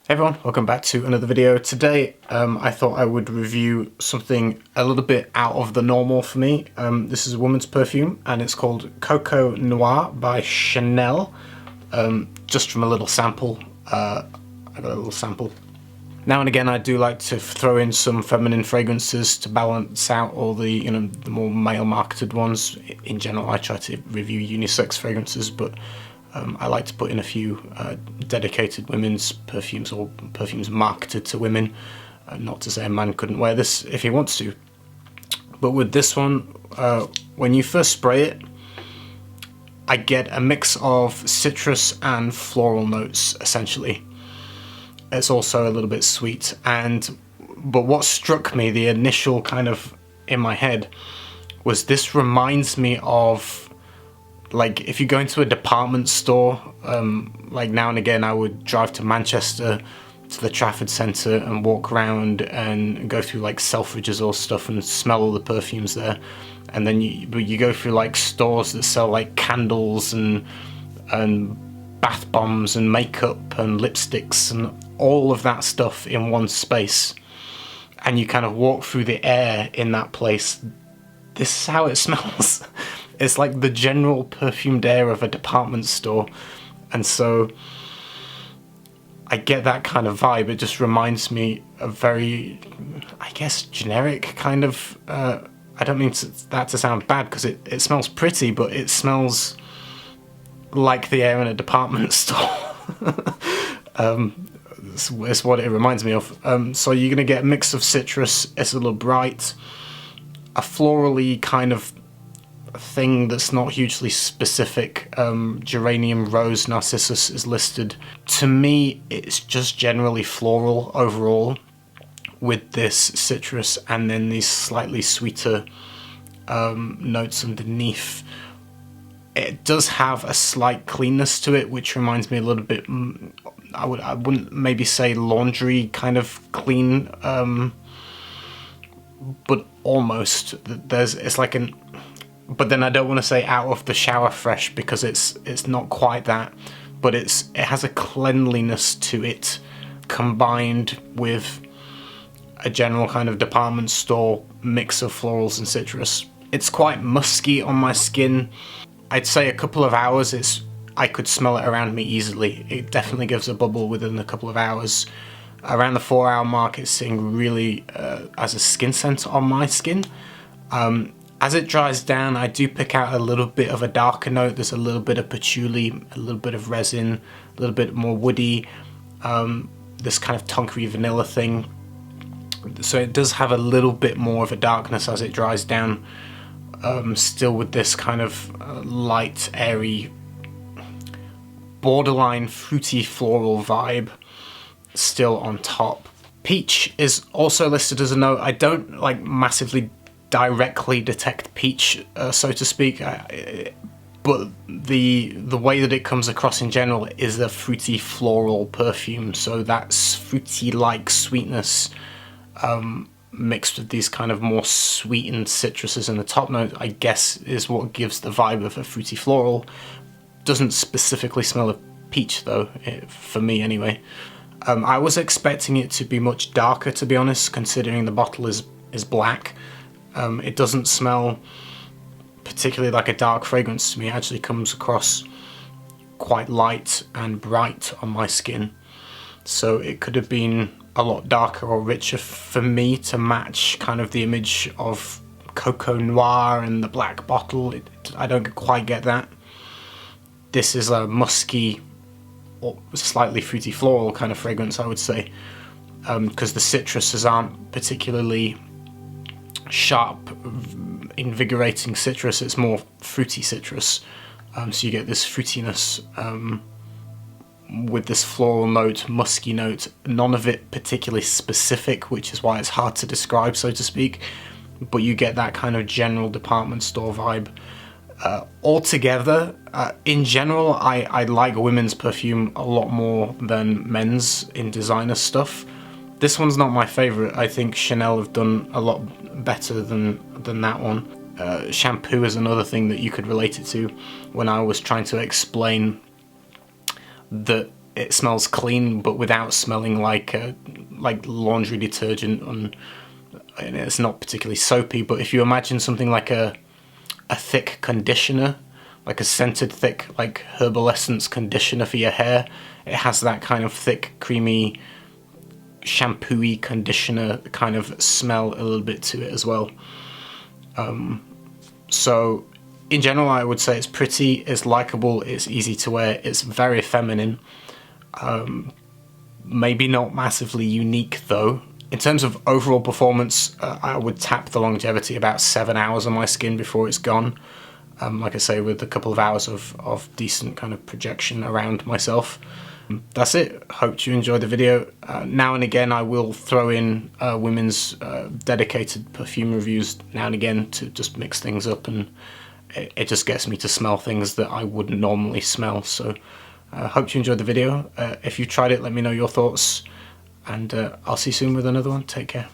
Hey everyone, welcome back to another video. Today I thought I would review something a little bit out of the normal for me. This is a woman's perfume and it's called Coco Noir by Chanel. Just from a little sample, I got a little sample. Now and again I do like to throw in some feminine fragrances to balance out all the, the more male marketed ones. In general I try to review unisex fragrances, but I like to put in a few dedicated women's perfumes or perfumes marketed to women. Not to say a man couldn't wear this if he wants to. But with this one, when you first spray it, I get a mix of citrus and floral notes, essentially. It's also a little bit sweet, but what struck me, the initial kind of in my head, was this reminds me of, like, if you go into a department store, like now and again I would drive to Manchester to the Trafford Centre and walk around and go through like Selfridges or stuff and smell all the perfumes there, and then you go through like stores that sell like candles and bath bombs and makeup and lipsticks and all of that stuff in one space, and you kind of walk through the air in that place. This is how it smells. It's like the general perfumed air of a department store, and so I get that kind of vibe. It just reminds me of very, I guess, generic kind of, I don't mean that to sound bad because it smells pretty, but it smells like the air in a department store. It's what it reminds me of. So you're going to get a mix of citrus, it's a little bright, a florally kind of thing that's not hugely specific. Geranium, rose, narcissus is listed. To me, it's just generally floral overall, with this citrus and then these slightly sweeter notes underneath. It does have a slight cleanness to it, which reminds me a little bit, I wouldn't maybe say laundry kind of clean, but almost. It's like an, but then I don't want to say out of the shower fresh because it's not quite that, but it has a cleanliness to it combined with a general kind of department store mix of florals and citrus. It's quite musky on my skin. I'd say a couple of hours I could smell it around me easily. It definitely gives a bubble within a couple of hours. Around the 4-hour mark it's sitting really as a skin scent on my skin. As it dries down, I do pick out a little bit of a darker note. There's a little bit of patchouli, a little bit of resin, a little bit more woody, this kind of tonkery vanilla thing. So it does have a little bit more of a darkness as it dries down, still with this kind of light, airy, borderline fruity floral vibe still on top. Peach is also listed as a note. I don't like massively directly detect peach, so to speak, but the way that it comes across in general is a fruity floral perfume, so that's fruity like sweetness mixed with these kind of more sweetened citruses in the top note, I guess, is what gives the vibe of a fruity floral. Doesn't specifically smell of peach though, for me anyway. I was expecting it to be much darker, to be honest, considering the bottle is black. It doesn't smell particularly like a dark fragrance to me. It actually comes across quite light and bright on my skin. So it could have been a lot darker or richer for me to match kind of the image of Coco Noir and the black bottle. I don't quite get that. This is a musky or slightly fruity floral kind of fragrance, I would say, because the citruses aren't particularly sharp, invigorating citrus. It's more fruity citrus, so you get this fruitiness with this floral note, musky note, none of it particularly specific, which is why it's hard to describe, so to speak, but you get that kind of general department store vibe. Altogether, in general, I like women's perfume a lot more than men's in designer stuff. This one's not my favourite. I think Chanel have done a lot better than that one. Shampoo is another thing that you could relate it to when I was trying to explain that it smells clean, but without smelling like laundry detergent, and it's not particularly soapy. But if you imagine something like a thick conditioner, like a scented thick, like herbal essence conditioner for your hair, it has that kind of thick, creamy, shampooy conditioner kind of smell a little bit to it as well. So in general, I would say it's pretty, it's likable, it's easy to wear, it's very feminine. Maybe not massively unique though. In terms of overall performance, I would tap the longevity about 7 hours on my skin before it's gone. Like I say, with a couple of hours of decent kind of projection around myself. That's it. Hope you enjoyed the video. Now and again I will throw in women's dedicated perfume reviews now and again to just mix things up, and it just gets me to smell things that I wouldn't normally smell. So hope you enjoyed the video. If you tried it, let me know your thoughts, and I'll see you soon with another one. Take care.